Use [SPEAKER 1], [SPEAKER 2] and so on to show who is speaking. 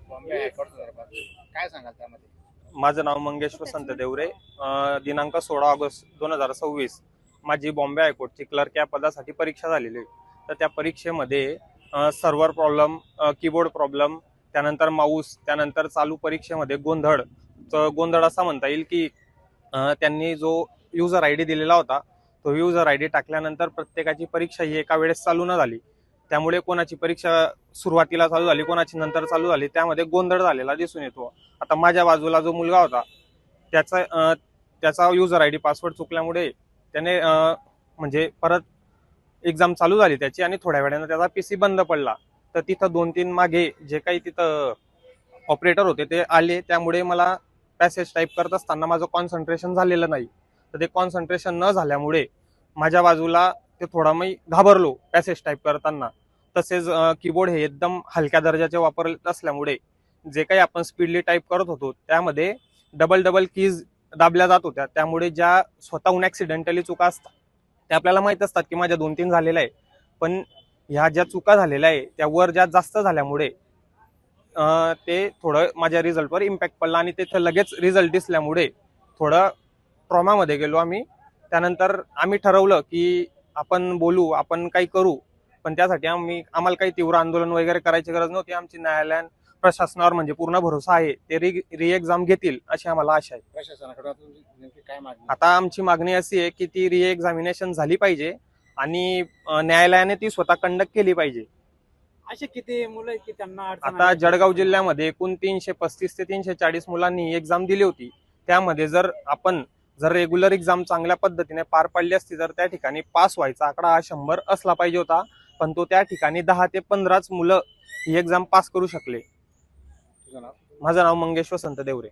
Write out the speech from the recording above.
[SPEAKER 1] Bombay high court संदर्भात काय सांगाल त्यामध्ये?
[SPEAKER 2] माझं नाव मंगेश वसंत देवरे. दिनांक 16 ऑगस्ट 2026 माझी बॉम्बे हायकोर्टची क्लर्क या पदासाठी परीक्षा झालेली आहे. तर त्या परीक्षेमध्ये सर्व्हर प्रॉब्लेम, कीबोर्ड प्रॉब्लेम, त्यानंतर माऊस, त्यानंतर चालू परीक्षेमध्ये गोंधळ. तर गोंधळ असा म्हणता येईल की त्यांनी जो युजर आय डी दिलेला होता तो युजर आय डी टाकल्यानंतर प्रत्येकाची परीक्षा ही एका वेळेस चालू न झाली. त्यामुळे कोणाची परीक्षा सुरुवातीला चालू झाली, कोणाची नंतर चालू झाली, त्यामध्ये गोंधळ झालेला दिसून येतो. आता माझ्या बाजूला जो मुलगा होता त्याचा युजर आय डी पासवर्ड चुकल्यामुळे त्याने म्हणजे परत एक्झाम चालू झाली त्याची आणि थोड्या वेळानं त्याचा पीसी बंद पडला. तर तिथं 2-3 मागे जे काही तिथं ऑपरेटर होते ते आले, त्यामुळे मला पॅसेज टाईप करत असताना माझं कॉन्सन्ट्रेशन झालेलं नाही. तर ते कॉन्सन्ट्रेशन न झाल्यामुळे माझ्या बाजूला ते थोडा मी घाबरलो पॅसेज टाईप करताना. तसेच कीबोर्ड हे एकदम हलक्या दर्जाचे वापरत असल्यामुळे जे काही आपण स्पीडली टाईप करत होतो त्यामध्ये डबल कीज दाबल्या जात होत्या. त्यामुळे ज्या स्वतःहून ऍक्सिडेंटली चुका असतात त्या आपल्याला माहित असतात की माझ्या 2-3 झालेल्या आहे, पण ह्या ज्या चुका झालेल्या आहे त्या वर ज्या जास्त झाल्यामुळे ते थोडं माझ्या रिझल्टवर इम्पॅक्ट पडला आणि तिथे लगेच रिझल्ट दिसल्यामुळे थोडं ट्रॉमामध्ये गेलो आम्ही. त्यानंतर आम्ही ठरवलं की आपण बोलू, आपण काही करू, पण त्यासाठी आम्हाला काही तीव्र आंदोलन वगैरे करायची गरज नव्हती. आमची न्यायालयीन प्रशासनावर म्हणजे पूर्ण भरोसा आहे, ते री एक्झाम घेतील अशी आम्हाला आशा आहे.
[SPEAKER 1] प्रशासनाकडे नेमकी काय मागणी?
[SPEAKER 2] आता आमची मागणी अशी आहे की ती री एक्झामिनेशन झाली पाहिजे आणि न्यायालयाने ती स्वतः कंडक्ट केली पाहिजे.
[SPEAKER 3] असे किती मुलं आहेत की त्यांना
[SPEAKER 2] आता जळगाव जिल्ह्यामध्ये एकूण 335 ते 340 मुलांनी एक्झाम दिली होती. त्यामध्ये जर रेग्युलर एक्झाम चांगल्या पद्धतीने पार पाडली असती तर त्या ठिकाणी पास व्हायचा आकडा हा 100 असला पाहिजे होता, पण तो त्या ठिकाणी 10 ते 15च मुलं ही एक्झाम पास करू शकले.
[SPEAKER 1] तुझं नाव?
[SPEAKER 2] माझं नाव मंगेश वसंत देवरे.